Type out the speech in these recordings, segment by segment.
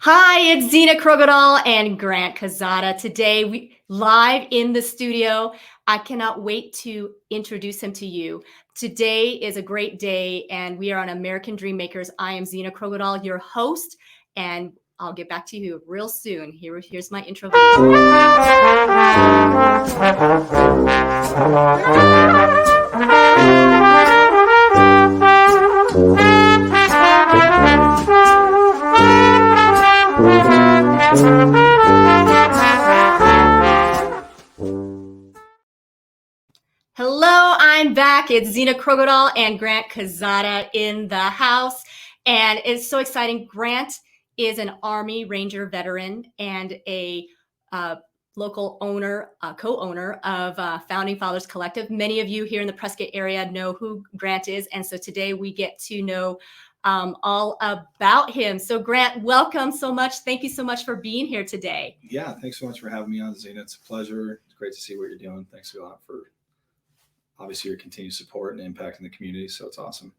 Hi, it's Zena Krogodal and Grant Quezada. Today, we live in the studio. I cannot wait to introduce him to you. Today is a great day, and we are on American Dream Makers. I am Zena Krogodal, your host, and I'll get back to you real soon. Here's my intro Hello, I'm back. It's Zena Krogodal and Grant Quezada in the house. And it's so exciting. Grant is an Army Ranger veteran and a local owner, co-owner of Founding Fathers Collective. Many of you here in the Prescott area know who Grant is. And so today we get to know all about him. So Grant, welcome so much. Thank you so much for being here today. Yeah, thanks so much for having me on, Zena. It's a pleasure. It's great to see what you're doing. Thanks a lot for obviously your continued support and impact in the community. So it's awesome.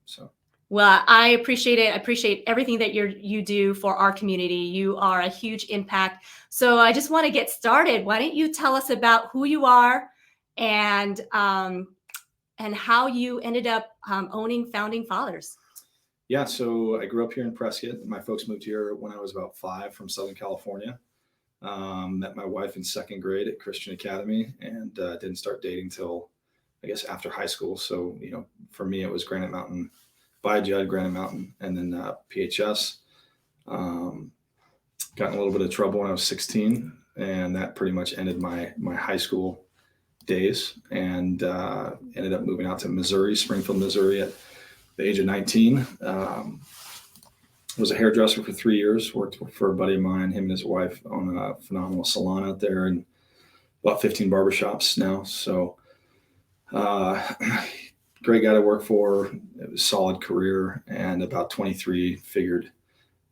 Well, I appreciate it. I appreciate everything that you do for our community. You are a huge impact. So I just want to get started. Why don't you tell us about who you are and how you ended up owning Founding Fathers? Yeah, so I grew up here in Prescott. My folks moved here when I was about 5 from Southern California. Met my wife in 2nd grade at Christian Academy and didn't start dating till I guess after high school. So, for me, it was Granite Mountain, by Judd, Granite Mountain, and then PHS. Got in a little bit of trouble when I was 16, and that pretty much ended my high school days, and ended up moving out to Missouri, Springfield, Missouri at the age of 19. Was a hairdresser for 3 years, worked for a buddy of mine, him and his wife own a phenomenal salon out there, and about 15 barbershops now. So, great guy to work for. It was a solid career, and about 23 figured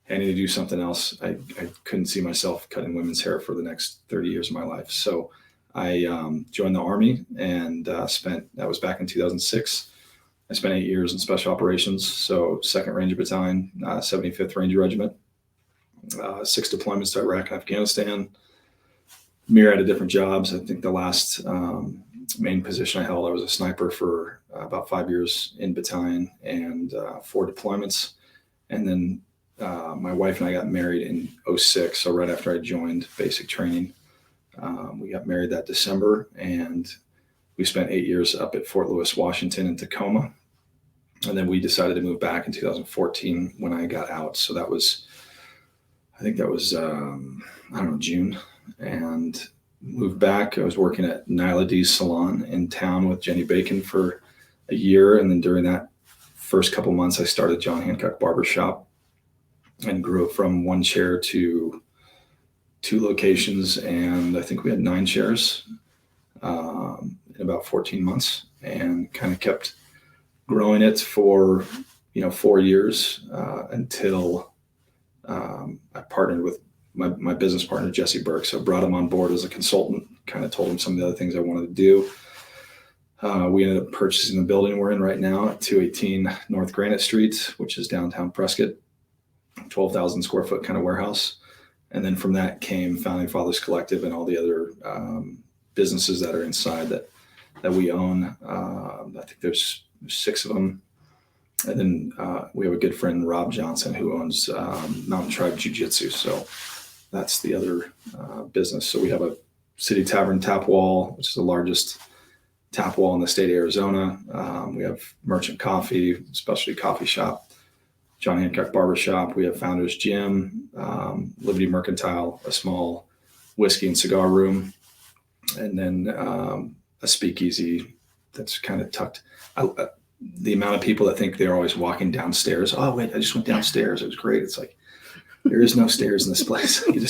I need to do something else. I couldn't see myself cutting women's hair for the next 30 years of my life. So I joined the Army and that was back in 2006. I spent 8 years in special operations. So 2nd Ranger Battalion, 75th Ranger Regiment, 6 deployments to Iraq and Afghanistan, myriad of different jobs. I think the last main position I held, I was a sniper for about 5 years in battalion and 4 deployments. And then my wife and I got married in 2006. So right after I joined basic training, we got married that December, and we spent 8 years up at Fort Lewis, Washington in Tacoma. And then we decided to move back in 2014 when I got out. So that was, I think that was, June, and moved back. I was working at Nyla D's salon in town with Jenny Bacon for a year. And then during that first couple months, I started John Hancock Barbershop and grew from 1 chair to 2 locations. And I think we had 9 chairs in about 14 months, and kind of kept growing it for, 4 years until I partnered with my business partner, Jesse Burke. So I brought him on board as a consultant, kind of told him some of the other things I wanted to do. We ended up purchasing the building we're in right now at 218 North Granite Street, which is downtown Prescott, 12,000 square foot kind of warehouse. And then from that came Founding Fathers Collective and all the other businesses that are inside that we own. I think there's 6 of them. And then we have a good friend, Rob Johnson, who owns Mountain Tribe Jiu-Jitsu. So that's the other business. So we have a City Tavern tap wall, which is the largest tap wall in the state of Arizona. We have Merchant Coffee, specialty coffee shop, John Hancock Barbershop. We have Founders Gym, Liberty Mercantile, a small whiskey and cigar room, and then a speakeasy that's kind of tucked. The amount of people that think they're always walking downstairs. Oh, wait, I just went downstairs. It was great. It's like, there is no stairs in this place. You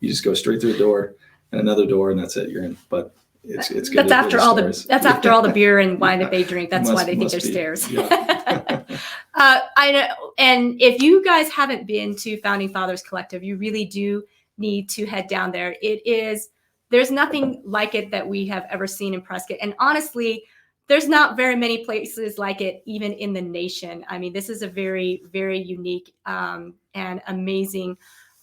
just go straight through the door and another door, and that's it. You're in. But it's good. That's after all the beer and wine that they drink. That's why they think there's stairs. Yeah. I know. And if you guys haven't been to Founding Fathers Collective, you really do need to head down there. There's nothing like it that we have ever seen in Prescott. And honestly, there's not very many places like it, even in the nation. I mean, this is a very, very unique and amazing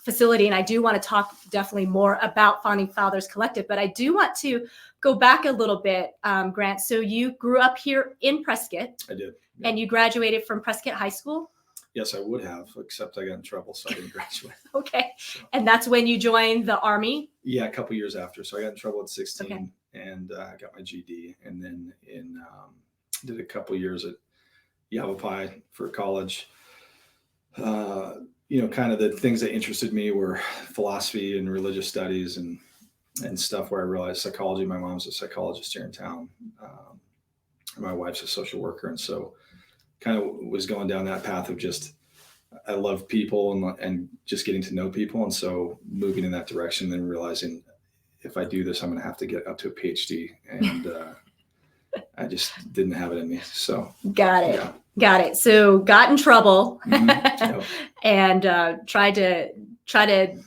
facility. And I do want to talk definitely more about Founding Fathers Collective, but I do want to go back a little bit, Grant. So you grew up here in Prescott. I did. Yeah. And you graduated from Prescott High School? Yes, I would have, except I got in trouble, so I didn't graduate. Okay. So, and that's when you joined the Army? Yeah, a couple years after. So I got in trouble at 16, okay. and I got my GD, and then did a couple years at Yavapai for college. Kind of the things that interested me were philosophy and religious studies and stuff where I realized psychology. My mom's a psychologist here in town. My wife's a social worker. And so kind of was going down that path of just, I love people and just getting to know people. And so moving in that direction, then realizing if I do this, I'm going to have to get up to a PhD. And I just didn't have it in me. So got it. So got in trouble Yep. and tried to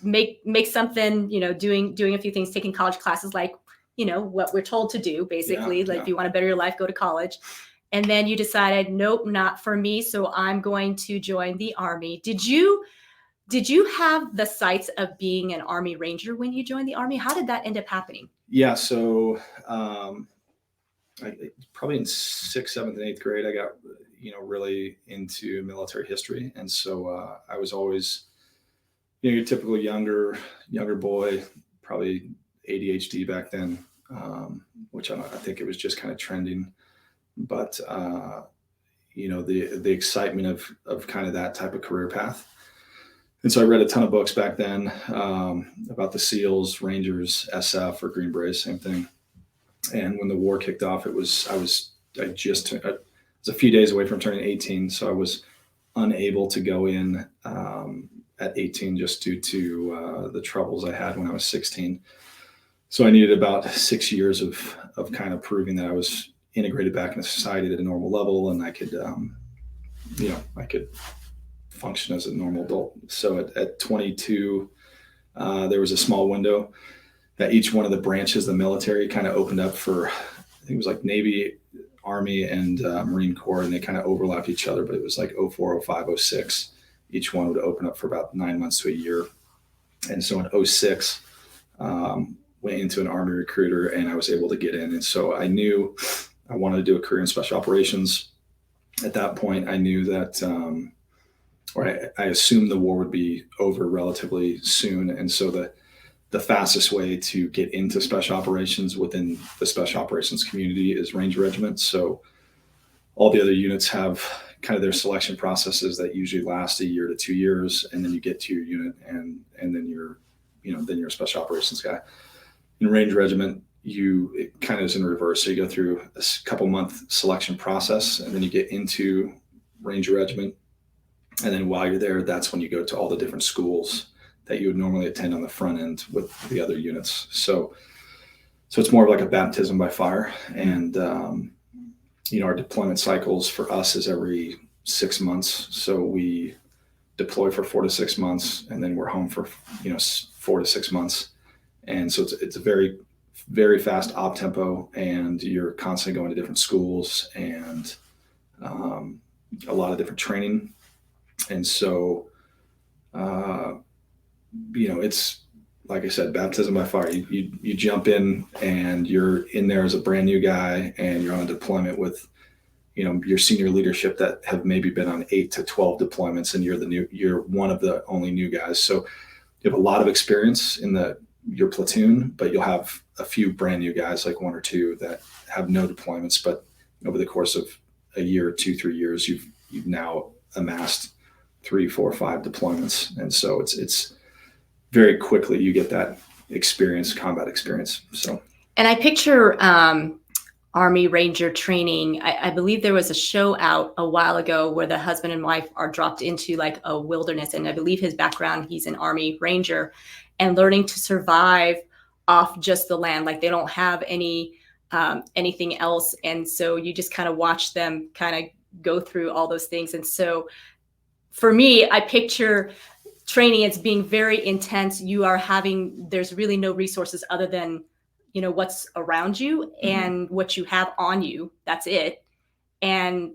make something, doing a few things, taking college classes, like, what we're told to do, basically, if you want to better your life, go to college. And then you decided, nope, not for me. So I'm going to join the Army. Did you have the sights of being an Army Ranger when you joined the Army? How did that end up happening? Yeah. So probably in 6th, 7th, and 8th grade, I got, really into military history. And so I was always, your typical younger boy, probably ADHD back then, which I think it was just kind of trending. But, the excitement of kind of that type of career path. And so I read a ton of books back then about the SEALs, Rangers, SF, or Green Berets, same thing. And when the war kicked off, I was a few days away from turning 18. So I was unable to go in at 18 just due to the troubles I had when I was 16. So I needed about 6 years of kind of proving that I was integrated back into society at a normal level, and I could, I could function as a normal adult. So at 22, there was a small window that each one of the branches of the military kind of opened up for, I think it was like Navy, Army, and Marine Corps, and they kind of overlapped each other, but it was like 04, 05, 06. Each one would open up for about 9 months to a year. And so in 06, went into an Army recruiter, and I was able to get in. And so I knew I wanted to do a career in special operations. At that point, I knew that, I assumed the war would be over relatively soon. And so the fastest way to get into special operations within the special operations community is Ranger Regiment. So all the other units have kind of their selection processes that usually last a year to 2 years. And then you get to your unit and then you're a special operations guy. In Ranger Regiment, it kind of is in reverse. So you go through a couple month selection process, and then you get into Ranger Regiment. And then while you're there, that's when you go to all the different schools that you would normally attend on the front end with the other units. So it's more of like a baptism by fire. And, our deployment cycles for us is every 6 months. So we deploy for 4 to 6 months, and then we're home for, 4 to 6 months. And so it's a very, very fast op tempo, and you're constantly going to different schools and a lot of different training. And so, it's, like I said, baptism by fire. You jump in, and you're in there as a brand new guy, and you're on a deployment with, your senior leadership that have maybe been on 8 to 12 deployments, and you're one of the only new guys. So you have a lot of experience in your platoon, but you'll have a few brand new guys, like 1 or 2 that have no deployments. But over the course of a year, 2, 3 years, you've now amassed 3, 4, 5 deployments. And so it's very quickly you get that experience, combat experience. So, and I picture Army Ranger training. I believe there was a show out a while ago where the husband and wife are dropped into like a wilderness. And I believe his background, he's an Army Ranger, and learning to survive off just the land. Like they don't have anything else. And so you just kind of watch them kind of go through all those things. And so for me, I picture training as being very intense. There's really no resources other than, what's around you and what you have on you. That's it. And,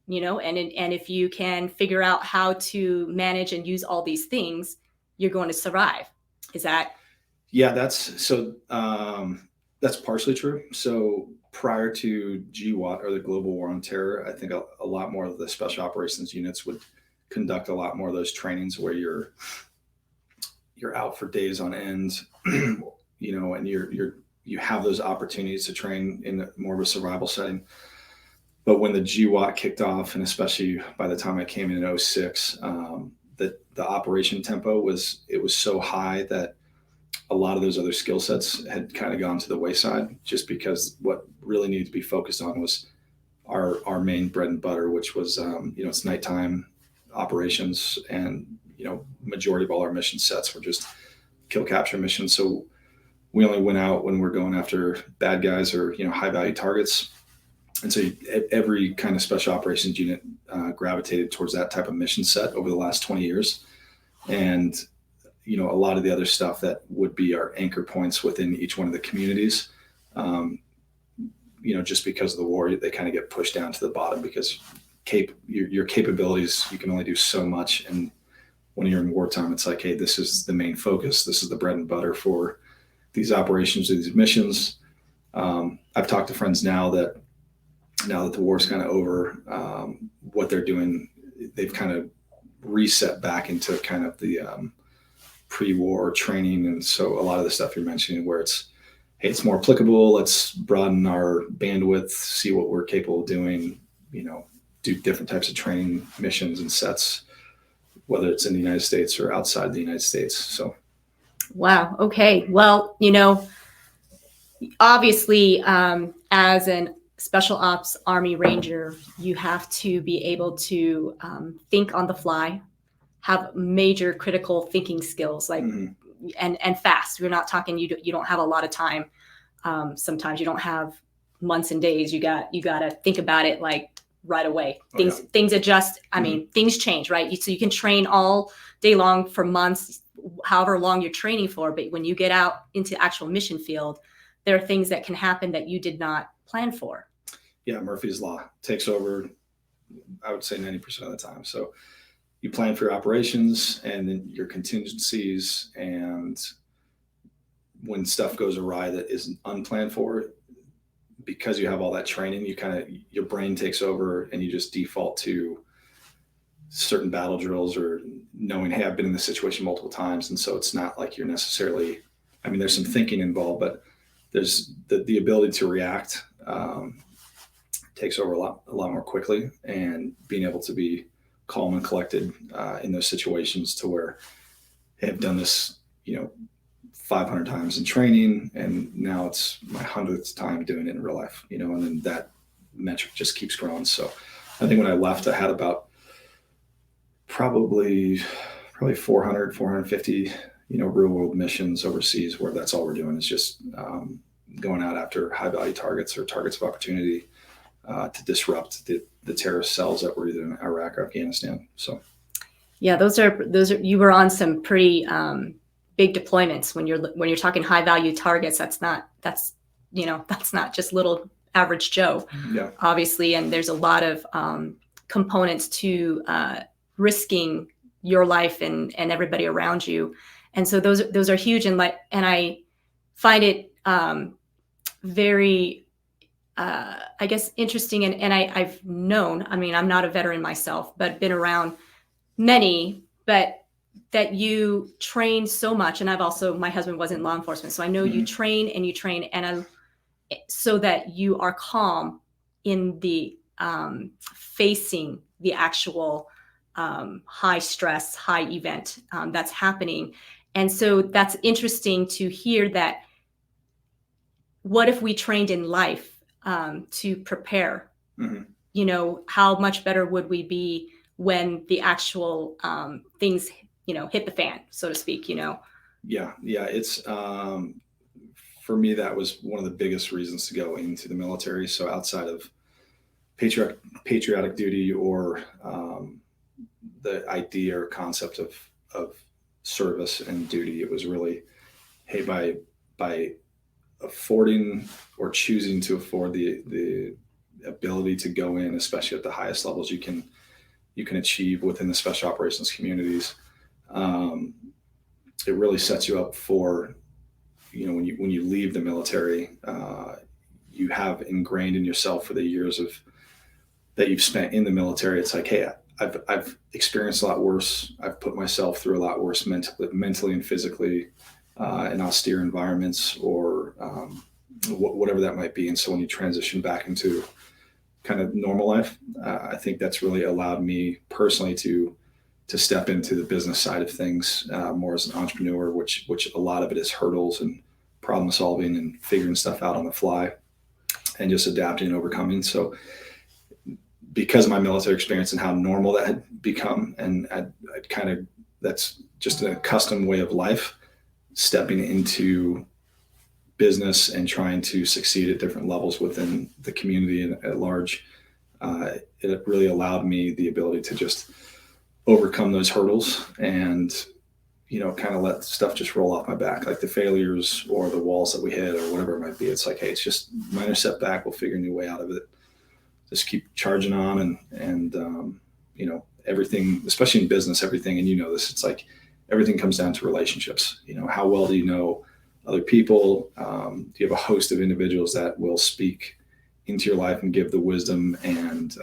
and if you can figure out how to manage and use all these things, you're going to survive. Is that? Yeah, that's partially true. So prior to GWAT, or the Global War on Terror, I think a lot more of the special operations units would conduct a lot more of those trainings where you're out for days on end, and you have those opportunities to train in more of a survival setting. But when the GWAT kicked off, and especially by the time I came in 06, the operation tempo was so high that a lot of those other skill sets had kind of gone to the wayside, just because what really needed to be focused on was our main bread and butter, which was it's nighttime operations, and majority of all our mission sets were just kill capture missions. So we only went out when we're going after bad guys or high value targets. And so every kind of special operations unit gravitated towards that type of mission set over the last 20 years. And a lot of the other stuff that would be our anchor points within each one of the communities, just because of the war, they kind of get pushed down to the bottom, because your capabilities, you can only do so much. And when you're in wartime, it's like, hey, this is the main focus. This is the bread and butter for these operations or these missions. I've talked to friends now that the war's kind of over, what they're doing, they've kind of reset back into kind of the pre-war training. And so a lot of the stuff you're mentioning, where it's, hey, it's more applicable, let's broaden our bandwidth, see what we're capable of doing, do different types of training missions and sets, whether it's in the United States or outside the United States. So. Wow. Okay. Well, obviously, as an special ops Army Ranger, you have to be able to think on the fly, have major critical thinking skills, like, and fast. We're not talking, you don't have a lot of time. Sometimes you don't have months and days. You got to think about it like right away. Things adjust. I mean, things change, right? So you can train all day long for months, however long you're training for. But when you get out into actual mission field, there are things that can happen that you did not plan for. Yeah, Murphy's Law takes over, I would say 90% of the time. So you plan for your operations and then your contingencies, and when stuff goes awry that isn't unplanned for, because you have all that training, your brain takes over and you just default to certain battle drills, or knowing, hey, I've been in this situation multiple times. And so it's not like you're necessarily, there's some thinking involved, but there's the ability to react takes over a lot more quickly, and being able to be calm and collected in those situations, to where, hey, I've done this, 500 times in training, and now it's my 100th time doing it in real life, and then that metric just keeps growing. So I think when I left, I had about probably 400, 450, real world missions overseas, where that's all we're doing is just going out after high value targets or targets of opportunity to disrupt the terrorist cells that were either in Iraq or Afghanistan. So, yeah, those are you were on some pretty big deployments. When you're talking high value targets, that's not just little average Joe. Yeah, obviously, and there's a lot of components to risking your life and everybody around you, and so those are huge. And I find it very I guess interesting, and I've known, I'm not a veteran myself, but been around many, but that you train so much. And my husband was in law enforcement, so I know you train and so that you are calm in the facing the actual high stress, high event that's happening. And so that's interesting to hear that. What if we trained in life to prepare? How much better would we be when the actual things, hit the fan, so to speak, Yeah. It's, for me, that was one of the biggest reasons to go into the military. So outside of patriotic duty, or the idea or concept of service and duty, it was really, hey, by affording or choosing to afford the ability to go in, especially at the highest levels you can achieve within the special operations communities, it really sets you up for, when you leave the military, you have ingrained in yourself for the years that you've spent in the military. It's like, hey, I've experienced a lot worse. I've put myself through a lot worse mentally and physically, in austere environments, or whatever that might be. And so when you transition back into kind of normal life, I think that's really allowed me personally to step into the business side of things, more as an entrepreneur, which a lot of it is hurdles and problem solving and figuring stuff out on the fly and just adapting and overcoming. So because of my military experience and how normal that had become, and I'd kind of, that's just an accustomed way of life, stepping into business and trying to succeed at different levels within the community and at large, it really allowed me the ability to just overcome those hurdles and, kind of let stuff just roll off my back, like the failures or the walls that we hit or whatever it might be. It's like, hey, it's just minor setback. We'll figure a new way out of it. Just keep charging on, and everything, especially in business, everything, and this, it's like everything comes down to relationships. How well do you know other people? Do you have a host of individuals that will speak into your life and give the wisdom and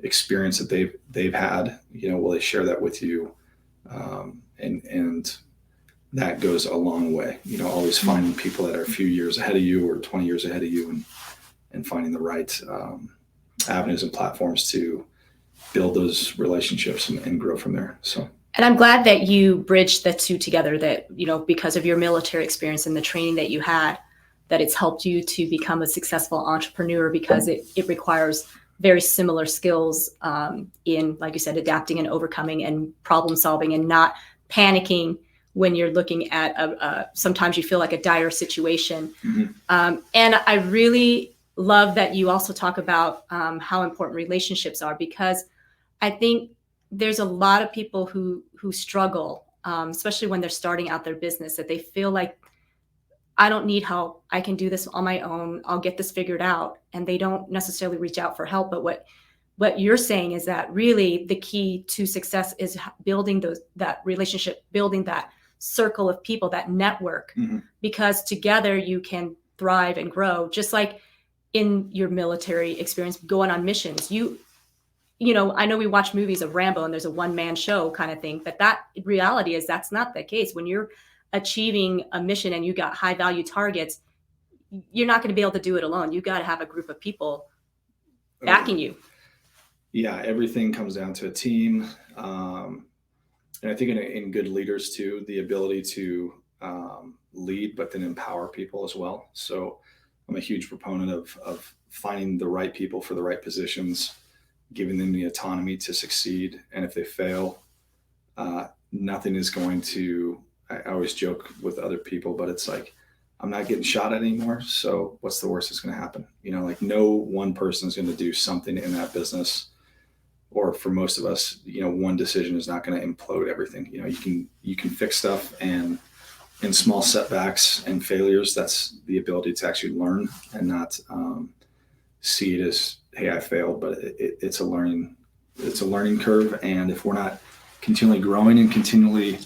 experience that they've had? Will they share that with you? And that goes a long way. Always finding people that are a few years ahead of you or 20 years ahead of you, and finding the right avenues and platforms to build those relationships and grow from there. So. And I'm glad that you bridged the two together, that, because of your military experience and the training that you had, that it's helped you to become a successful entrepreneur, because it requires very similar skills in, like you said, adapting and overcoming and problem solving and not panicking when you're looking at sometimes you feel like a dire situation. Mm-hmm. And I really love that you also talk about how important relationships are, because I think there's a lot of people who struggle, especially when they're starting out their business, that they feel like, I don't need help. I can do this on my own. I'll get this figured out. And they don't necessarily reach out for help. But what you're saying is that really the key to success is building that relationship, building that circle of people, that network, mm-hmm. because together you can thrive and grow. Just like in your military experience, going on missions, I know we watch movies of Rambo and there's a one-man show kind of thing, but that reality is that's not the case. When you're achieving a mission and you got high value targets, you're not going to be able to do it alone. You got to have a group of people backing you. Yeah, everything comes down to a team. And I think in good leaders too, the ability to lead, but then empower people as well. So I'm a huge proponent of finding the right people for the right positions, giving them the autonomy to succeed. And if they fail, nothing is going to, I always joke with other people, but it's like, I'm not getting shot at anymore. So what's the worst that's going to happen? Like no one person is going to do something in that business, or for most of us, one decision is not going to implode everything. You can fix stuff, and in small setbacks and failures, that's the ability to actually learn and not see it as, hey, I failed, but it's a learning curve. And if we're not continually growing and continually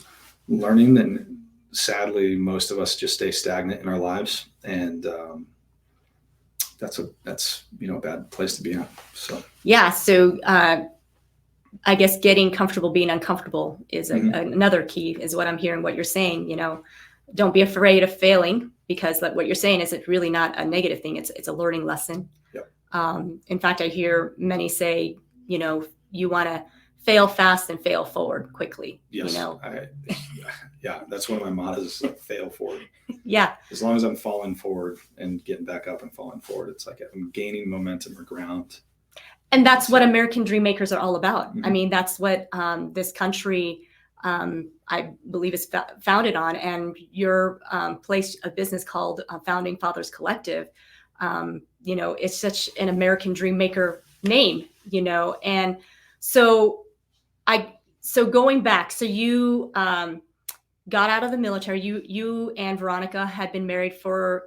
learning, then sadly, most of us just stay stagnant in our lives. And that's a bad place to be in. So, yeah. So I guess getting comfortable being uncomfortable is mm-hmm. Another key, is what I'm hearing, what you're saying. Don't be afraid of failing, because what you're saying is it's really not a negative thing. It's a learning lesson. Yep. In fact, I hear many say, you want to fail fast and fail forward quickly. Yes. Yeah, that's one of my mottos, like fail forward. Yeah. As long as I'm falling forward and getting back up and falling forward, it's like I'm gaining momentum or ground. And that's what American Dream Makers are all about. Mm-hmm. I mean, that's what this country, I believe, is founded on. And your place of business called Founding Fathers Collective, it's such an American Dream Maker name, And so going back, so you got out of the military. You and Veronica had been married for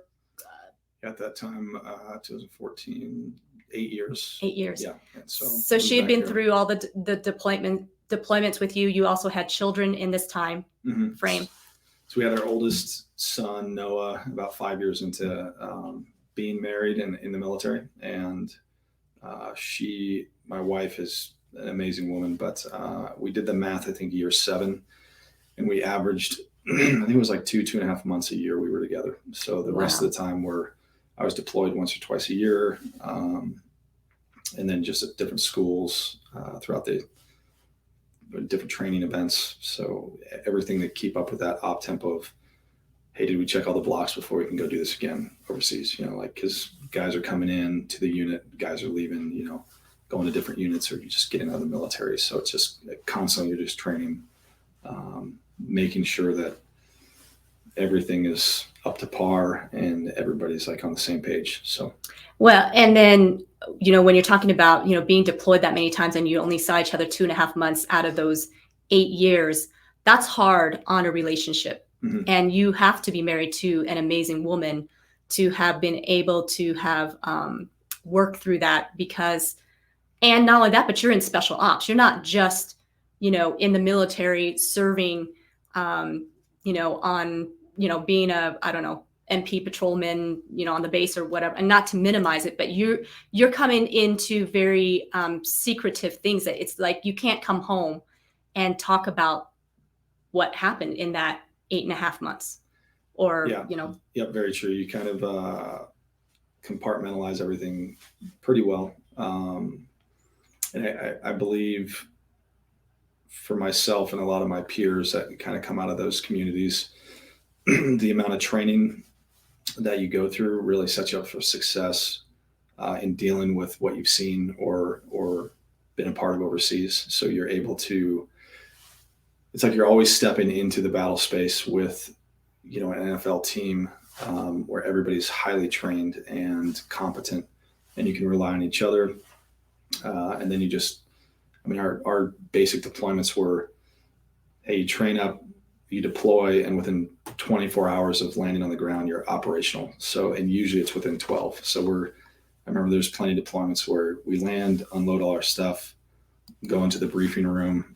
at that time, 2014, 8 years. 8 years. Yeah. And so she had been through all the deployments with you, you also had children in this time frame. So we had our oldest son, Noah, about 5 years into being married and in the military. And my wife is an amazing woman, but we did the math, I think year 7, and we averaged, I think it was like 2.5 months a year we were together. So the rest of the time I was deployed once or twice a year. And then just at different schools throughout the different training events. So everything to keep up with that op tempo of, hey, did we check all the blocks before we can go do this again overseas? Like, because guys are coming in to the unit, guys are leaving, going to different units, or you just getting out of the military. So it's just constantly, you're just training, making sure that everything is up to par and everybody's like on the same page. So, well, and then, when you're talking about, being deployed that many times and you only saw each other 2.5 months out of those 8 years, that's hard on a relationship. And you have to be married to an amazing woman to have been able to have worked through that, and not only that, but you're in special ops. You're not just, in the military serving, on, being a, I don't know, MP patrolman, on the base or whatever, and not to minimize it, but you're coming into very secretive things that it's like, you can't come home and talk about what happened in that 8.5 months or, Yep. Very true. You kind of compartmentalize everything pretty well. And I believe for myself and a lot of my peers that kind of come out of those communities, the amount of training that you go through really sets you up for success in dealing with what you've seen or been a part of overseas. So you're able to, it's like you're always stepping into the battle space with, an NFL team where everybody's highly trained and competent, and you can rely on each other. And then our basic deployments were, hey, you train up, you deploy, and within 24 hours of landing on the ground, you're operational. So, and usually it's within 12. So I remember there's plenty of deployments where we land, unload all our stuff, go into the briefing room,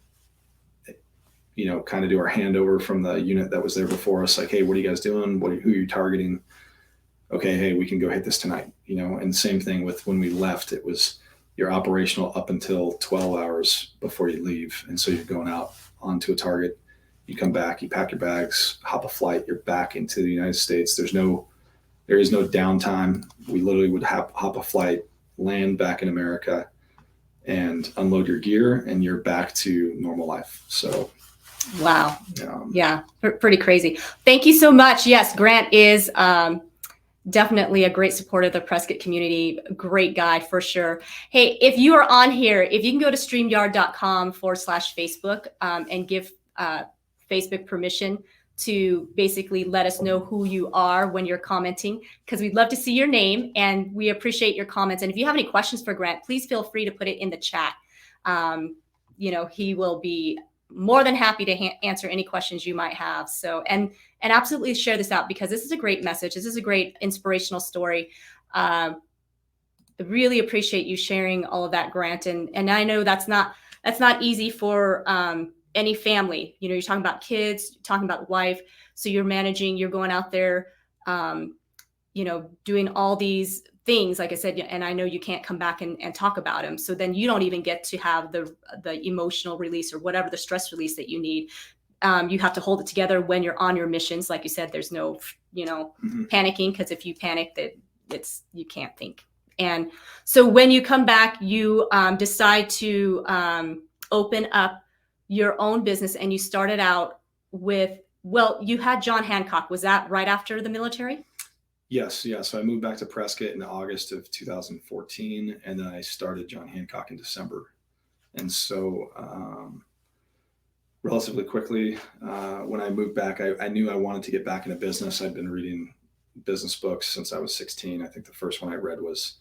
kind of do our handover from the unit that was there before us. Like, hey, what are you guys doing? Who are you targeting? Okay, hey, we can go hit this tonight, and same thing with when we left, it was you're operational up until 12 hours before you leave. And so you're going out onto a target, you come back, you pack your bags, hop a flight, you're back into the United States. There is no downtime. We literally would hop a flight, land back in America, and unload your gear, and you're back to normal life. So, wow. Yeah, pretty crazy. Thank you so much. Yes, Grant is definitely a great supporter of the Prescott community. Great guy for sure. Hey, if you are on here, if you can go to streamyard.com/Facebook and give Facebook permission to basically let us know who you are when you're commenting, because we'd love to see your name and we appreciate your comments. And if you have any questions for Grant, please feel free to put it in the chat. He will be more than happy to answer any questions you might have. So, and absolutely share this out, because this is a great message. This is a great inspirational story. I really appreciate you sharing all of that, Grant. And I know that's not easy for any family. You're talking about kids, talking about wife. So you're going out there, doing all these things, like I said, and I know you can't come back and talk about them. So then you don't even get to have the emotional release or whatever the stress release that you need. You have to hold it together when you're on your missions. Like you said, there's no, panicking, because if you panic, you can't think. And so when you come back, you decide to open up your own business, and you started out with, you had John Hancock. Was that right after the military? Yes. Yeah. So I moved back to Prescott in August of 2014, and then I started John Hancock in December. And so relatively quickly, when I moved back, I knew I wanted to get back into business. I'd been reading business books since I was 16. I think the first one I read was,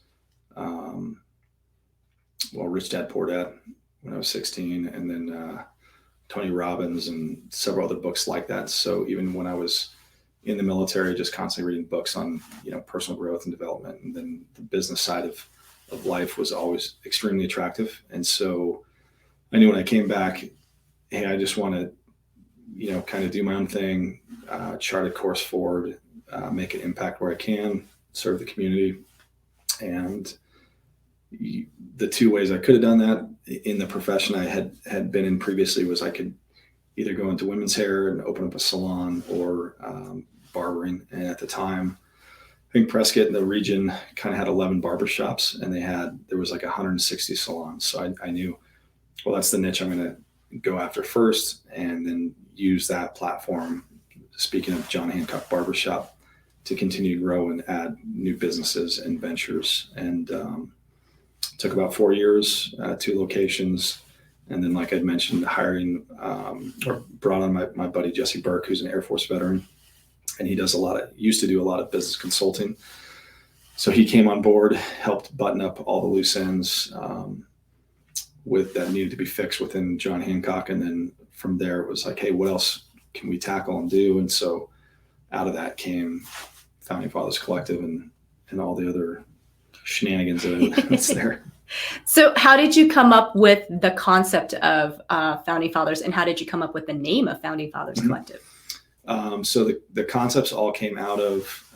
Rich Dad, Poor Dad when I was 16, and then Tony Robbins and several other books like that. So even when I was in the military, just constantly reading books on, personal growth and development. And then the business side of life was always extremely attractive. And so I knew when I came back, hey, I just want to, kind of do my own thing, chart a course forward, make an impact where I can, serve the community. And the two ways I could have done that in the profession I had been in previously was I could either go into women's hair and open up a salon, or barbering. And at the time, I think Prescott in the region kind of had 11 barbershops, and there was like 160 salons. So I knew, well, that's the niche I'm going to go after first, and then use that platform, speaking of John Hancock Barbershop, to continue to grow and add new businesses and ventures. And took about 4 years, 2 locations. And then, like I'd mentioned, hiring or brought on my buddy, Jesse Burke, who's an Air Force veteran. And he used to do a lot of business consulting. So he came on board, helped button up all the loose ends that needed to be fixed within John Hancock. And then from there, it was like, hey, what else can we tackle and do? And so out of that came Founding Fathers Collective and all the other shenanigans that's there. So how did you come up with the concept of Founding Fathers, and how did you come up with the name of Founding Fathers Collective? So the concepts all came out of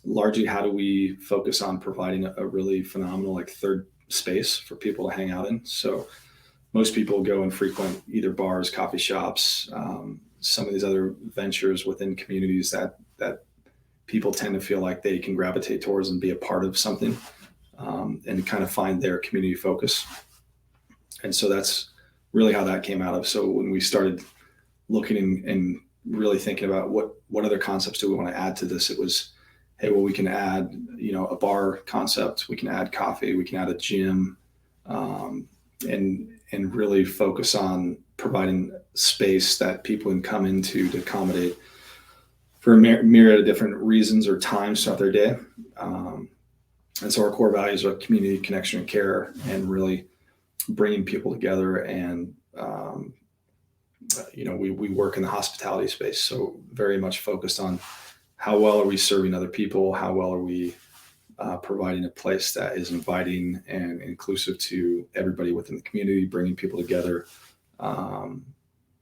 largely how do we focus on providing a really phenomenal third space for people to hang out in. So most people go and frequent either bars, coffee shops, some of these other ventures within communities that people tend to feel like they can gravitate towards and be a part of something, and kind of find their community focus. And so that's really how that came out of. So when we started looking and really thinking about what other concepts do we want to add to this, it was, hey, well, we can add, a bar concept, we can add coffee, we can add a gym, and really focus on providing space that people can come into to accommodate for a myriad of different reasons or times throughout their day. And so our core values are community, connection, and care, and really bringing people together. And, we work in the hospitality space. So very much focused on how well are we serving other people? How well are we providing a place that is inviting and inclusive to everybody within the community, bringing people together,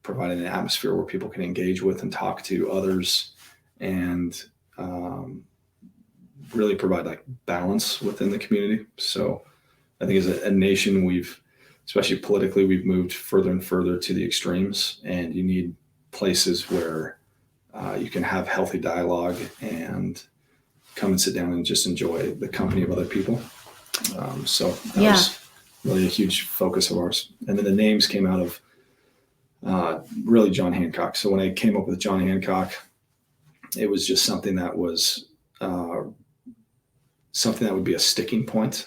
providing an atmosphere where people can engage with and talk to others, and really provide balance within the community. So I think as a nation, especially politically, we've moved further and further to the extremes, and you need places where you can have healthy dialogue and come and sit down and just enjoy the company of other people. So that was really a huge focus of ours. And then the names came out of really John Hancock. So when I came up with John Hancock, it was just something that was something that would be a sticking point,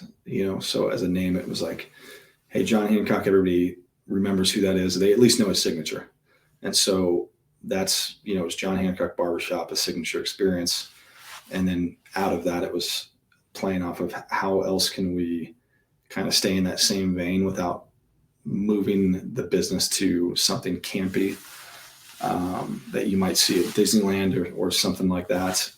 So as a name, it was like, hey, John Hancock, everybody remembers who that is. They at least know his signature. And so that's, it's John Hancock Barbershop, a signature experience. And then out of that, it was playing off of how else can we kind of stay in that same vein without moving the business to something campy that you might see at Disneyland or something like that.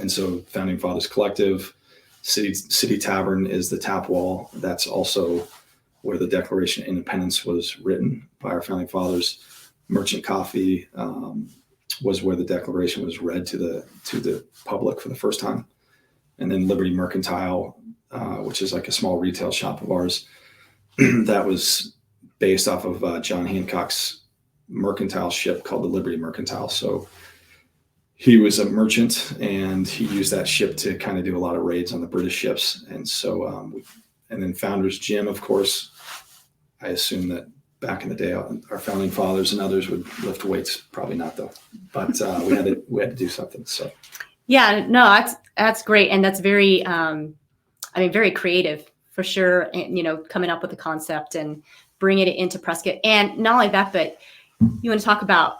And so Founding Fathers Collective, City Tavern is the tap wall. That's also where the Declaration of Independence was written by our Founding Fathers. Merchant Coffee was where the Declaration was read to the public for the first time. And then Liberty Mercantile, which is like a small retail shop of ours, that was based off of John Hancock's mercantile ship called the Liberty Mercantile. So he was a merchant, and he used that ship to kind of do a lot of raids on the British ships. And so, and then Founders Gym, of course, I assume that back in the day, our founding fathers and others would lift weights. Probably not, though. But we had to do something. So, yeah, no, that's great, and that's very, very creative for sure. And, coming up with the concept and bringing it into Prescott, and not only that, but you want to talk about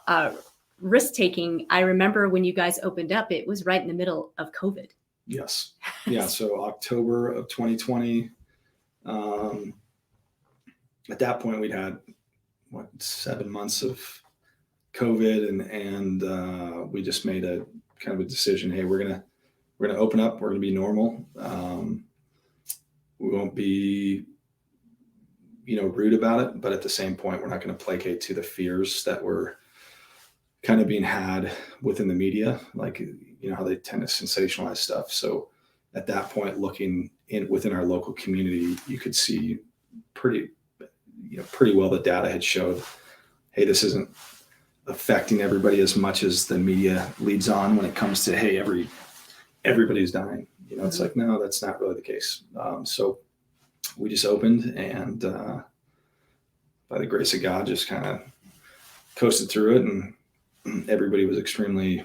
risk taking. I remember when you guys opened up, it was right in the middle of COVID. Yes, yeah. So October of 2020. At that point, we'd had 7 months of COVID, and we just made a kind of a decision. Hey, we're gonna open up. We're gonna be normal. We won't be rude about it, but at the same point, we're not going to placate to the fears that were kind of being had within the media, like, how they tend to sensationalize stuff. So at that point, looking within our local community, you could see pretty well the data had showed, hey, this isn't affecting everybody as much as the media leads on when it comes to, hey, everybody's dying. It's like, no, that's not really the case. So we just opened, and by the grace of God, just kind of coasted through it, and everybody was extremely,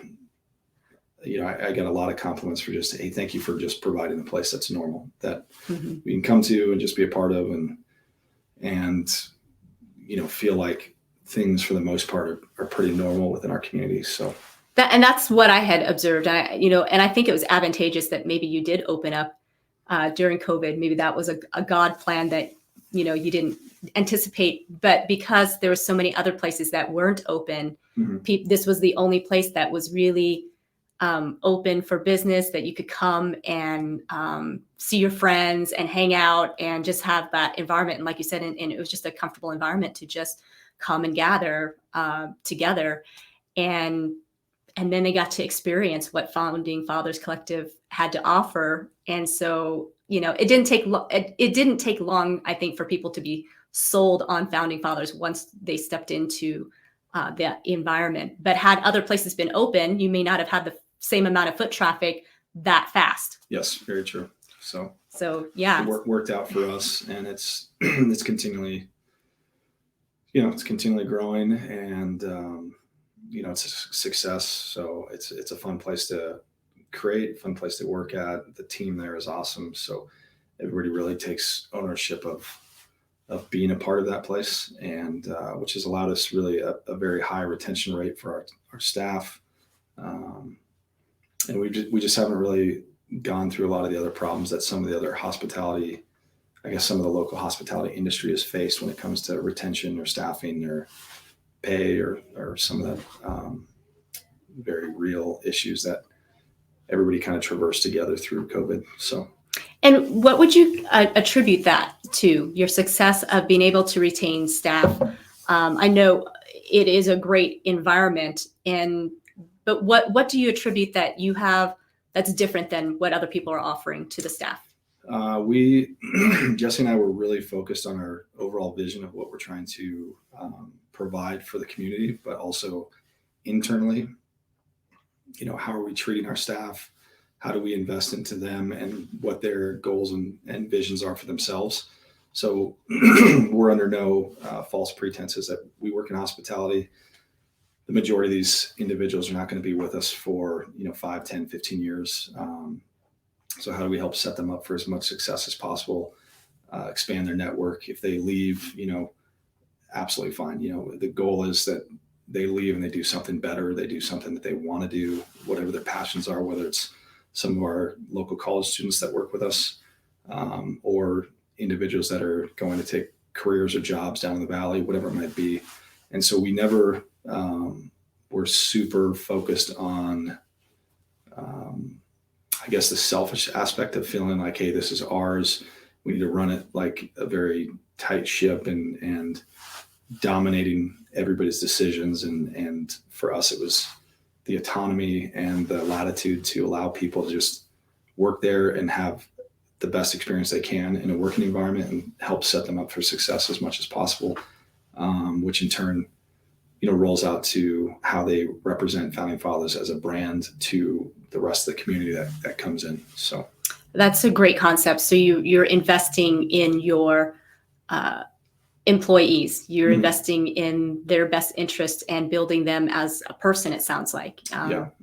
I got a lot of compliments for just, hey, thank you for just providing a place that's normal, that we can come to and just be a part of, and feel like things for the most part are pretty normal within our community. So that's what I had observed. And I think it was advantageous that maybe you did open up during COVID. Maybe that was a God plan that, you didn't anticipate, but because there were so many other places that weren't open, this was the only place that was really open for business, that you could come and see your friends and hang out and just have that environment. And like you said, and it was just a comfortable environment to just come and gather together. And then they got to experience what Founding Fathers Collective had to offer. And so, it didn't take long, I think, for people to be sold on Founding Fathers once they stepped into the environment. But had other places been open, you may not have had the same amount of foot traffic that fast. Yes, very true. So yeah, it worked out for us, and it's continually, it's continually growing, and it's a success. So it's a fun place to create, fun place to work at. The team there is awesome. So everybody really takes ownership of being a part of that place, and which has allowed us really a very high retention rate for our staff. And we just haven't really gone through a lot of the other problems that some of the other hospitality, I guess some of the local hospitality industry has faced when it comes to retention or staffing or pay or some of the very real issues that everybody kind of traversed together through COVID. So. And what would you attribute that to, your success of being able to retain staff? I know it is a great environment, but what do you attribute that you have that's different than what other people are offering to the staff? Jesse and I were really focused on our overall vision of what we're trying to provide for the community, but also internally, how are we treating our staff? How do we invest into them and what their goals and visions are for themselves? So we're under no false pretenses that we work in hospitality. The majority of these individuals are not going to be with us for 5, 10, 15 years. So how do we help set them up for as much success as possible, expand their network? If they leave, absolutely fine. The goal is that they leave and they do something better. They do something that they want to do, whatever their passions are, whether it's some of our local college students that work with us, or individuals that are going to take careers or jobs down in the valley, whatever it might be. And so we never were super focused on, I guess, the selfish aspect of feeling like, hey, this is ours. We need to run it like a very tight ship and dominating everybody's decisions. And for us, it was the autonomy and the latitude to allow people to just work there and have the best experience they can in a working environment and help set them up for success as much as possible, which in turn, rolls out to how they represent Founding Fathers as a brand to the rest of the community that comes in. So that's a great concept. So you're investing in your employees, you're investing in their best interest and building them as a person. It sounds like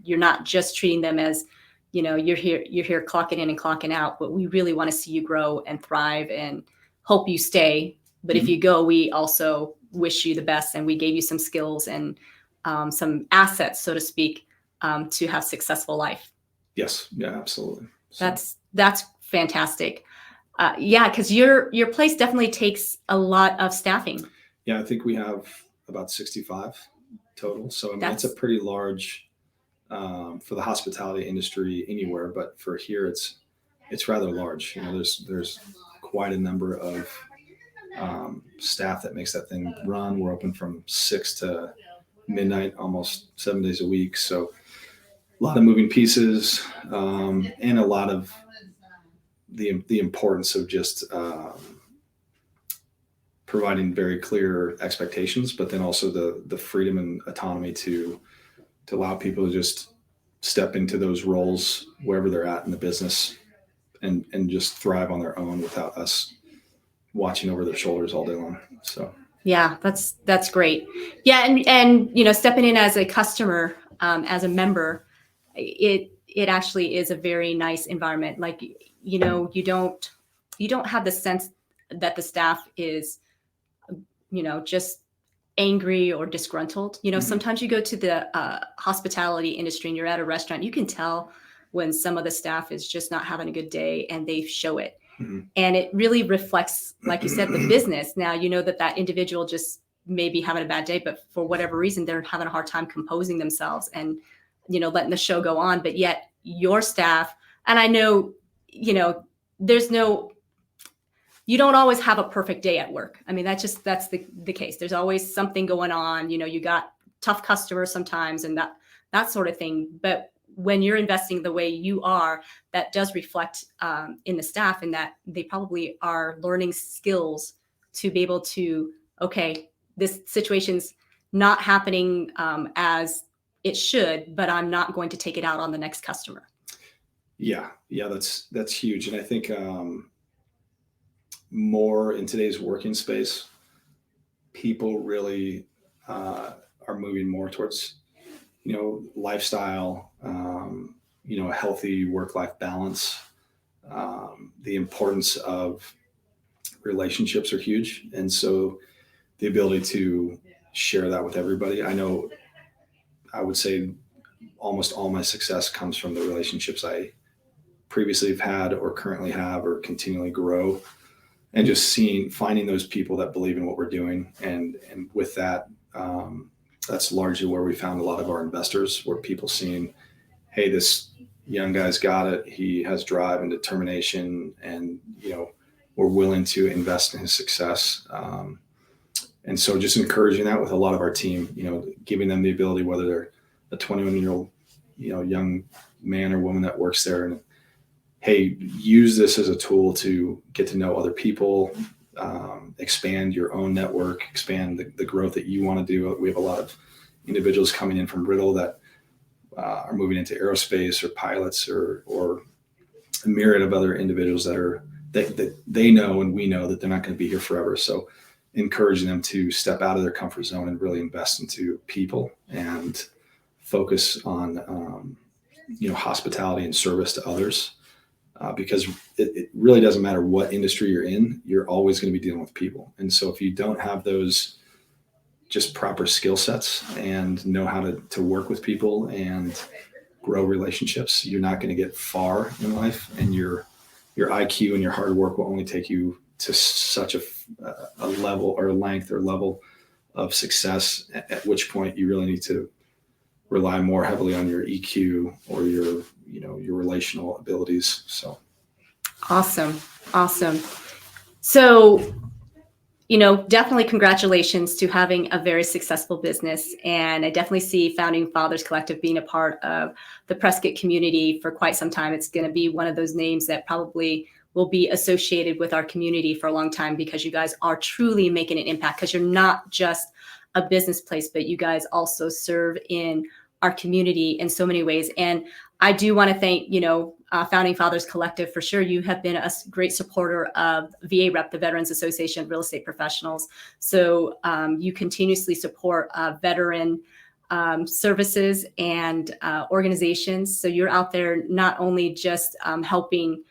you're not just treating them as, you're here clocking in and clocking out, but we really want to see you grow and thrive and hope you stay. But if you go, we also wish you the best, and we gave you some skills and some assets, so to speak, to have successful life. Yes. Yeah, absolutely. So. That's fantastic. Because your place definitely takes a lot of staffing. Yeah, I think we have about 65 total. So it's a pretty large for the hospitality industry anywhere, but for here it's rather large. There's quite a number of staff that makes that thing run. We're open from 6 to midnight, almost 7 days a week. So a lot of moving pieces, and a lot of the importance of just providing very clear expectations, but then also the freedom and autonomy to allow people to just step into those roles wherever they're at in the business and just thrive on their own without us watching over their shoulders all day long. So yeah, that's great. Yeah, and stepping in as a customer, as a member, it actually is a very nice environment. Like, you don't have the sense that the staff is, just angry or disgruntled. Sometimes you go to the hospitality industry and you're at a restaurant, you can tell when some of the staff is just not having a good day, and they show it. Mm-hmm. And it really reflects, like you said, the business. Now, that individual just may be having a bad day, but for whatever reason, they're having a hard time composing themselves and, letting the show go on. But yet your staff, and I know, you don't always have a perfect day at work. I mean, that's the case. There's always something going on. You got tough customers sometimes and that sort of thing. But when you're investing the way you are, that does reflect in the staff, and that they probably are learning skills to be able to, okay, this situation's not happening as it should, but I'm not going to take it out on the next customer. Yeah, that's huge. And I think more in today's working space, people really are moving more towards, lifestyle, a healthy work-life balance. The importance of relationships are huge. And so the ability to share that with everybody. I would say almost all my success comes from the relationships I previously have had or currently have or continually grow. And just finding those people that believe in what we're doing. And with that, that's largely where we found a lot of our investors, were people seeing, hey, this young guy's got it. He has drive and determination, and, we're willing to invest in his success. And so just encouraging that with a lot of our team, giving them the ability, whether they're a 21-year-old, young man or woman that works there, and hey, use this as a tool to get to know other people, expand your own network, expand the growth that you want to do. We have a lot of individuals coming in from Riddle that are moving into aerospace or pilots or a myriad of other individuals that they know, and we know that they're not going to be here forever. So encouraging them to step out of their comfort zone and really invest into people and focus on, hospitality and service to others. Because it really doesn't matter what industry you're in, you're always going to be dealing with people. And so if you don't have those just proper skill sets and know how to work with people and grow relationships, you're not going to get far in life, and your IQ and your hard work will only take you to such a level or length or level of success, at which point you really need to rely more heavily on your EQ or your relational abilities. So awesome. So, definitely congratulations to having a very successful business. And I definitely see Founding Fathers Collective being a part of the Prescott community for quite some time. It's going to be one of those names that probably will be associated with our community for a long time, because you guys are truly making an impact, because you're not just a business place, but you guys also serve in our community in so many ways. And I do want to thank, Founding Fathers Collective for sure. You have been a great supporter of VA Rep, the Veterans Association of Real Estate Professionals. So you continuously support veteran services and organizations. So you're out there not only just helping,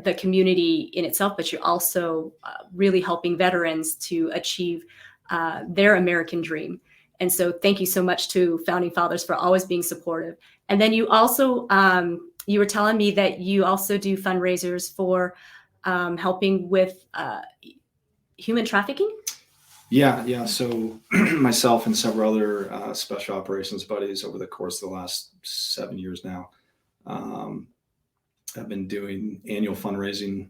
the community in itself, but you're also really helping veterans to achieve their American dream. And so thank you so much to Founding Fathers for always being supportive. And then you also, you were telling me that you also do fundraisers for helping with human trafficking? Yeah. So myself and several other special operations buddies over the course of the last 7 years now, have been doing annual fundraising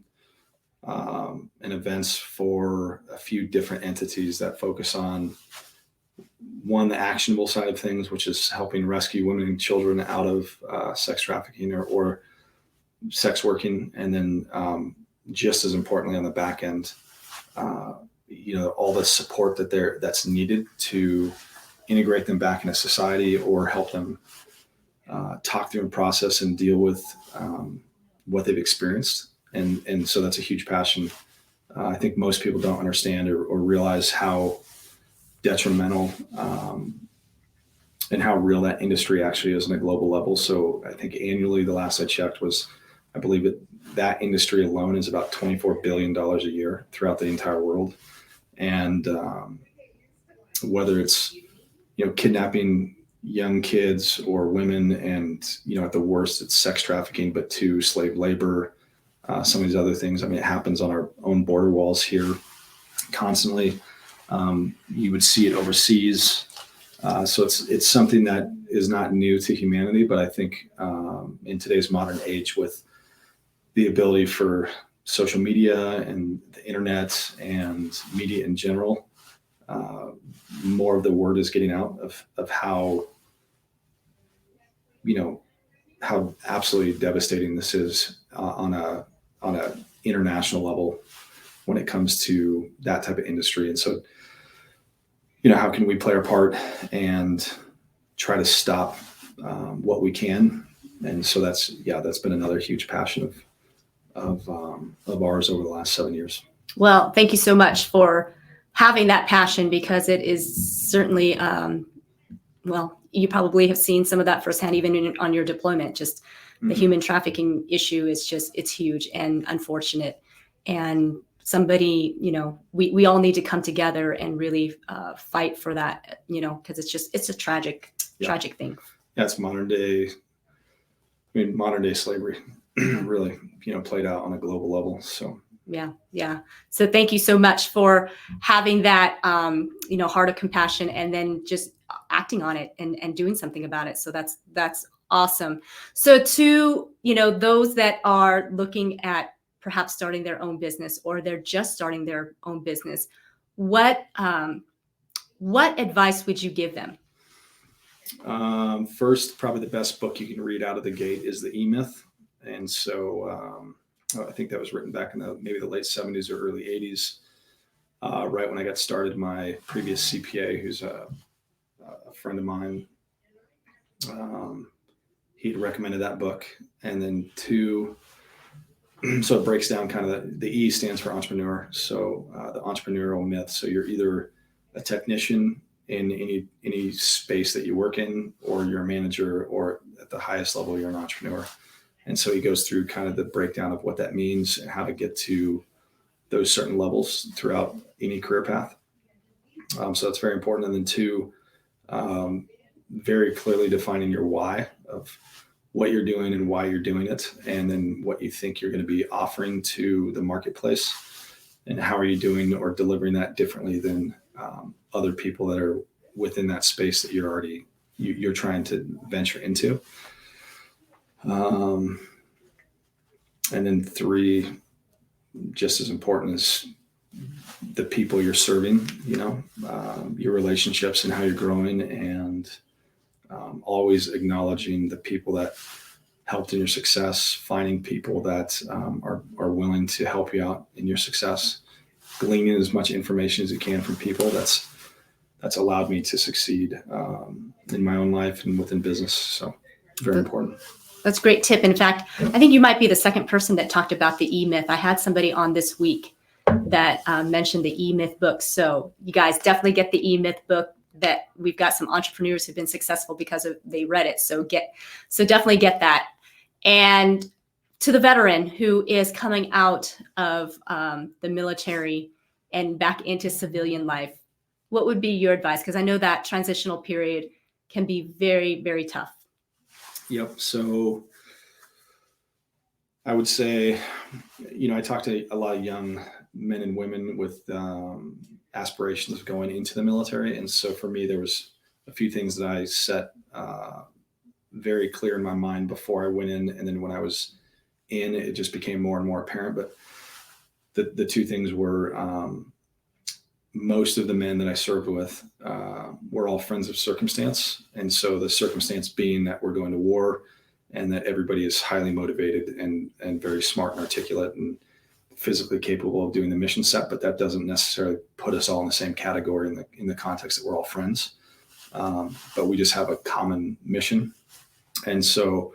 and events for a few different entities that focus on one, the actionable side of things, which is helping rescue women and children out of sex trafficking or sex working. And then just as importantly on the back end, all the support that's needed to integrate them back into society or help them talk through and process and deal with what they've experienced. And so that's a huge passion. I think most people don't understand or realize how detrimental and how real that industry actually is on a global level. So I think annually, the last I checked was, I believe that industry alone is about $24 billion a year throughout the entire world. And whether it's, kidnapping young kids or women, and, at the worst, it's sex trafficking, but to slave labor, some of these other things. I mean, it happens on our own border walls here constantly. You would see it overseas. So it's something that is not new to humanity, but I think in today's modern age, with the ability for social media and the internet and media in general, more of the word is getting out of how, how absolutely devastating this is on a international level when it comes to that type of industry. And so, how can we play our part and try to stop what we can? And so that's been another huge passion of ours over the last 7 years. Well, thank you so much for having that passion, because it is certainly, you probably have seen some of that firsthand, even on your deployment. Just the human trafficking issue is it's huge and unfortunate. And somebody, we all need to come together and really fight for that, because it's a tragic thing. Yeah, it's modern day slavery really, played out on a global level. So yeah. So thank you so much for having that, heart of compassion, and then just acting on it and doing something about it. So that's awesome. So to, those that are looking at perhaps starting their own business, or they're just starting their own business, what advice would you give them? First, probably the best book you can read out of the gate is The E-Myth. And so I think that was written back in maybe the late 70s or early 80s, right when I got started. My previous CPA, who's a friend of mine, he'd recommended that book. And then two, so it breaks down kind of the E stands for entrepreneur. So the entrepreneurial myth. So you're either a technician in any space that you work in, or you're a manager, or at the highest level, you're an entrepreneur. And so he goes through kind of the breakdown of what that means and how to get to those certain levels throughout any career path. So that's very important. And then two, very clearly defining your why of what you're doing and why you're doing it, and then what you think you're going to be offering to the marketplace, and how are you doing or delivering that differently than other people that are within that space that you're trying to venture into. And then three, just as important, is the people you're serving, your relationships and how you're growing, and always acknowledging the people that helped in your success, finding people that are willing to help you out in your success, gleaning as much information as you can from people. That's allowed me to succeed in my own life and within business. So very important. That's a great tip. In fact, I think you might be the second person that talked about the E-Myth. I had somebody on this week that mentioned the E-Myth book. So you guys definitely get the E-Myth book. That we've got some entrepreneurs who've been successful because they read it. So definitely get that. And to the veteran who is coming out of the military and back into civilian life, what would be your advice? Because I know that transitional period can be very, very tough. Yep. So I would say, I talk to a lot of young men and women with aspirations of going into the military. And so for me, there was a few things that I set very clear in my mind before I went in. And then when I was in, it just became more and more apparent. But the two things were, most of the men that I served with were all friends of circumstance. And so the circumstance being that we're going to war and that everybody is highly motivated and very smart and articulate and physically capable of doing the mission set, but that doesn't necessarily put us all in the same category in the context that we're all friends. But we just have a common mission. And so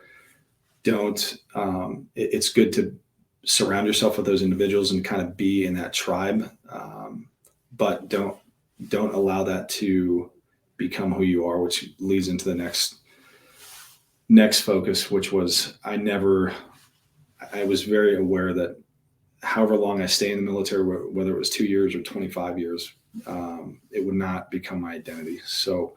it's good to surround yourself with those individuals and kind of be in that tribe. But don't allow that to become who you are, which leads into the next focus, which was I was very aware that however long I stay in the military, whether it was 2 years or 25 years, it would not become my identity. So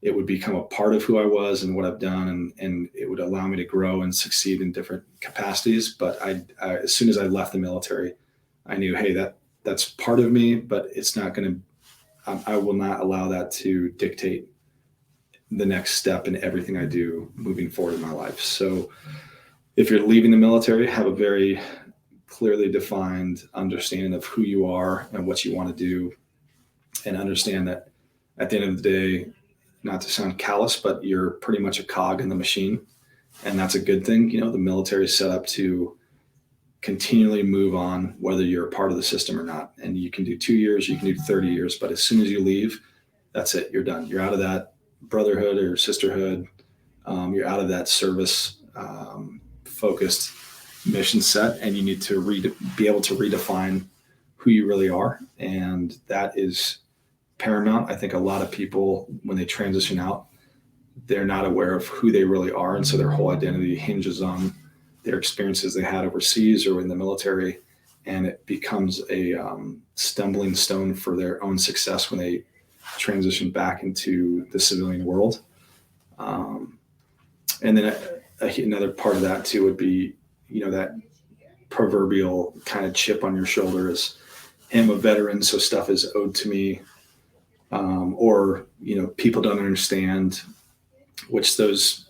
it would become a part of who I was and what I've done, and it would allow me to grow and succeed in different capacities. But I as soon as I left the military, I knew, hey, that's part of me, but it's not going to, I will not allow that to dictate the next step in everything I do moving forward in my life. So if you're leaving the military, have a very clearly defined understanding of who you are and what you want to do, and understand that at the end of the day, not to sound callous, but you're pretty much a cog in the machine. And that's a good thing. You know, the military is set up to continually move on, whether you're a part of the system or not. And you can do 2 years, you can do 30 years, but as soon as you leave, that's it. You're done. You're out of that brotherhood or sisterhood. You're out of that service focused mission set, and you need to be able to redefine who you really are. And that is paramount. I think a lot of people, when they transition out, they're not aware of who they really are. And so their whole identity hinges on their experiences they had overseas or in the military. And it becomes a stumbling stone for their own success when they transition back into the civilian world. And then another part of that too would be, you know, that proverbial kind of chip on your shoulder is, I'm a veteran, so stuff is owed to me. Or, you know, people don't understand, which there's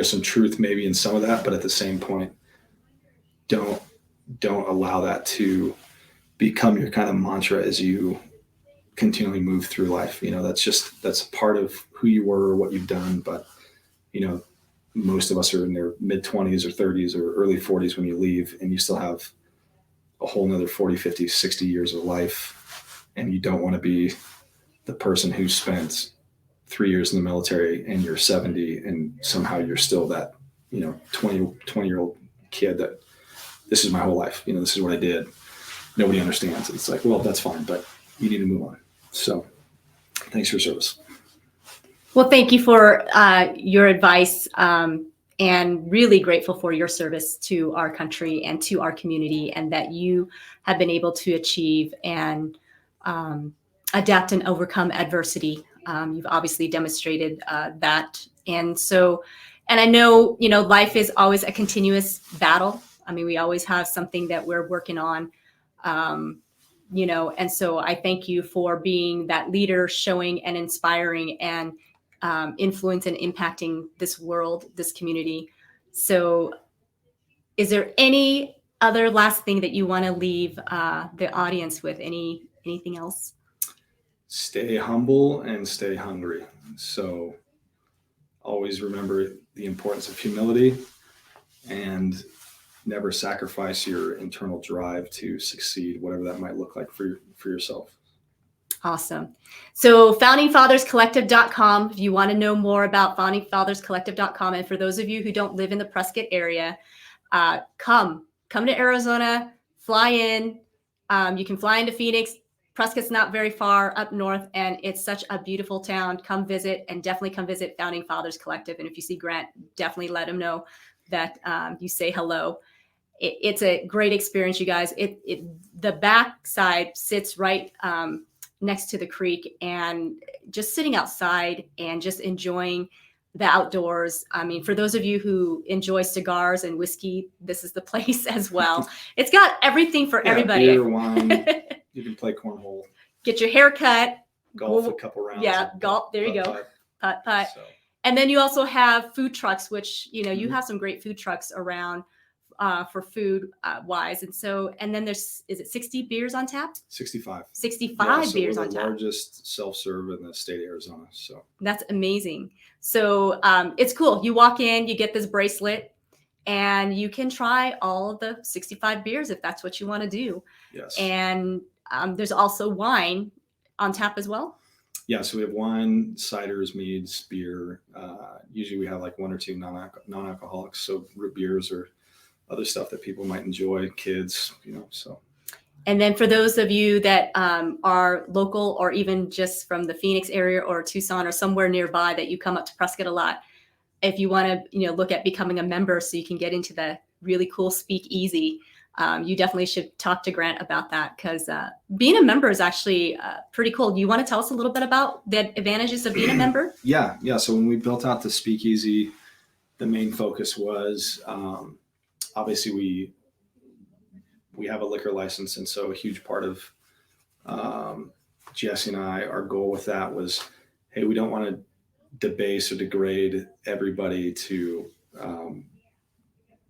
some truth maybe in some of that, but at the same point, don't allow that to become your kind of mantra as you continually move through life. You know, that's part of who you were or what you've done. But, you know, most of us are in their mid 20s or 30s or early 40s when you leave, and you still have a whole nother 40, 50, 60 years of life. And you don't want to be the person who spent 3 years in the military and you're 70 and somehow you're still that, you know, 20-year-old kid that this is my whole life. You know, this is what I did. Nobody understands. It's like, well, that's fine, but you need to move on. So thanks for your service. Well, thank you for your advice, and really grateful for your service to our country and to our community, and that you have been able to achieve and adapt and overcome adversity. You've obviously demonstrated that. And I know, you know, life is always a continuous battle. I mean, we always have something that we're working on, you know, and so I thank you for being that leader, showing and inspiring and influence and impacting this world, this community. So is there any other last thing that you want to leave the audience with? Anything else? Stay humble and stay hungry. So always remember the importance of humility, and never sacrifice your internal drive to succeed, whatever that might look like for yourself. Awesome. So foundingfatherscollective.com, if you want to know more about foundingfatherscollective.com. And for those of you who don't live in the Prescott area, come to Arizona, fly in. You can fly into Phoenix. Prescott's not very far up north, and it's such a beautiful town. Come visit, and definitely come visit Founding Fathers Collective. And if you see Grant, definitely let him know that you say hello. It's a great experience, you guys. The backside sits right next to the creek, and just sitting outside and just enjoying the outdoors. I mean, for those of you who enjoy cigars and whiskey, this is the place as well. It's got everything for everybody. Beer, wine. You can play cornhole. Get your hair cut. Golf a couple rounds. Yeah, golf. There you go. Putt. So. And then you also have food trucks, which, you know, you have some great food trucks around for food wise. And then is it 60 beers on tap? 65. 65 beers we're on the tap. largest self-serve in the state of Arizona. So that's amazing. So it's cool. You walk in, you get this bracelet, and you can try all of the 65 beers if that's what you want to do. Yes. And there's also wine on tap as well. Yeah, so we have wine, ciders, meads, beer. Usually we have like one or two non-alcoholics, so root beers or other stuff that people might enjoy, kids, so. And then for those of you that are local or even just from the Phoenix area or Tucson or somewhere nearby that you come up to Prescott a lot, if you want to look at becoming a member so you can get into the really cool speakeasy, you definitely should talk to Grant about that, because being a member is actually pretty cool. Do you want to tell us a little bit about the advantages of being a member? Yeah. So when we built out the speakeasy, the main focus was obviously we have a liquor license, and so a huge part of Jesse and I, our goal with that was, hey, we don't want to debase or degrade everybody to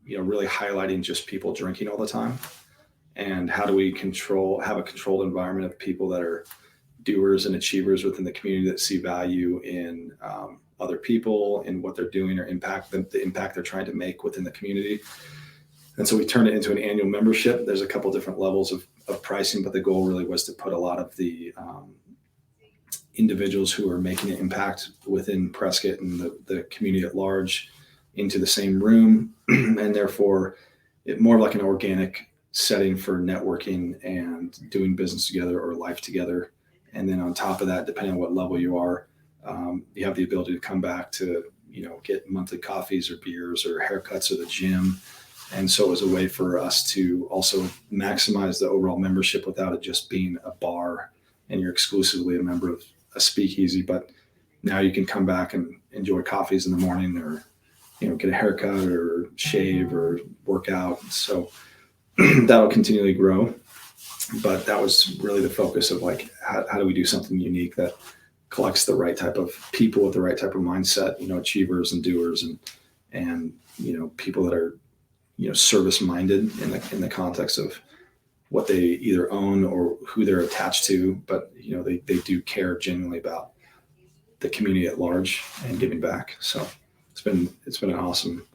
really highlighting just people drinking all the time. And how do we have a controlled environment of people that are doers and achievers within the community that see value in other people and what they're doing, or the impact they're trying to make within the community. And so we turned it into an annual membership. There's a couple different levels of pricing, but the goal really was to put a lot of the individuals who are making an impact within Prescott and the community at large into the same room, and therefore it more like an organic setting for networking and doing business together or life together. And then on top of that, depending on what level you are, you have the ability to come back to get monthly coffees or beers or haircuts or the gym. And so it was a way for us to also maximize the overall membership without it just being a bar and you're exclusively a member of a speakeasy. But now you can come back and enjoy coffees in the morning, or get a haircut or shave or work out. So that'll continually grow. But that was really the focus of like, how do we do something unique that collects the right type of people with the right type of mindset, achievers and doers, and people that are service minded in the context of what they either own or who they're attached to, but they do care genuinely about the community at large and giving back. So it's been an awesome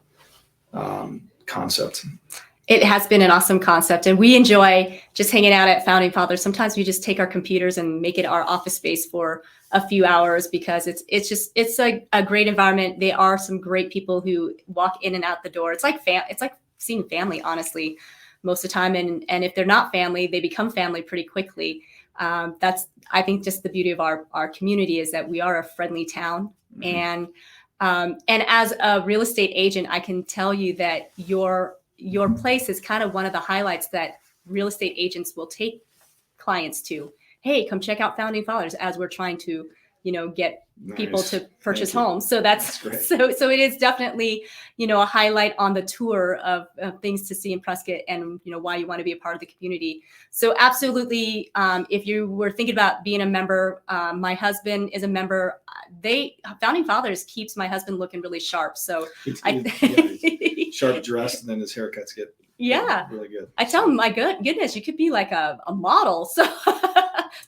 concept. It has been an awesome concept, and we enjoy just hanging out at Founding Fathers. Sometimes we just take our computers and make it our office space for a few hours, because it's a great environment. There are some great people who walk in and out the door. It's like seeing family, honestly, most of the time. And if they're not family, they become family pretty quickly. That's, I think, just the beauty of our community, is that we are a friendly town. Mm-hmm. And as a real estate agent, I can tell you that your place is kind of one of the highlights that real estate agents will take clients to. Hey, come check out Founding Fathers, as we're trying to, get people to purchase homes. So that's great. So it is definitely, a highlight on the tour of things to see in Prescott, and, why you want to be a part of the community. So absolutely. If you were thinking about being a member, my husband is a member. Founding Fathers keeps my husband looking really sharp. So he's sharp dressed, and then his haircuts get really good. I tell him, my goodness, you could be like a model. So,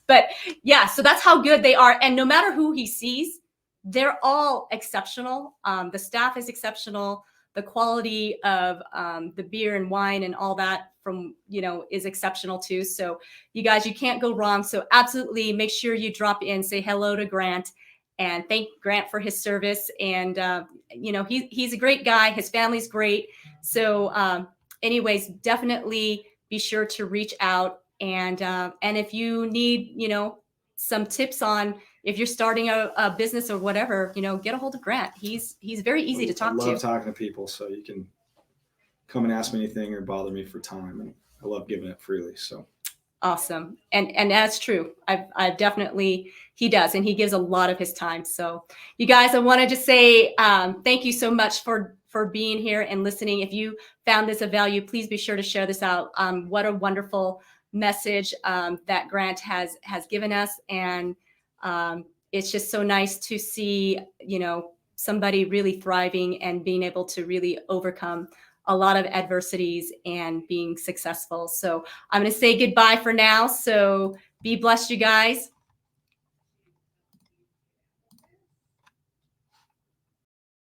but yeah, so that's how good they are. And no matter who he sees, they're all exceptional. The staff is exceptional. The quality of the beer and wine and all that is exceptional too. So you guys, you can't go wrong. So absolutely make sure you drop in, say hello to Grant, and thank Grant for his service. And, he's a great guy. His family's great. So anyways, definitely be sure to reach out. And if you need, some tips on if you're starting a business or whatever, get a hold of Grant. He's very easy to talk to. I love talking to people, so you can come and ask me anything or bother me for time, and I love giving it freely. So awesome. And that's true. I've definitely, he does, and he gives a lot of his time. So you guys, I wanted to say thank you so much for being here and listening. If you found this of value, please be sure to share this out. What a wonderful message that Grant has given us. And it's just so nice to see, somebody really thriving and being able to really overcome a lot of adversities and being successful. So I'm going to say goodbye for now. So be blessed, you guys.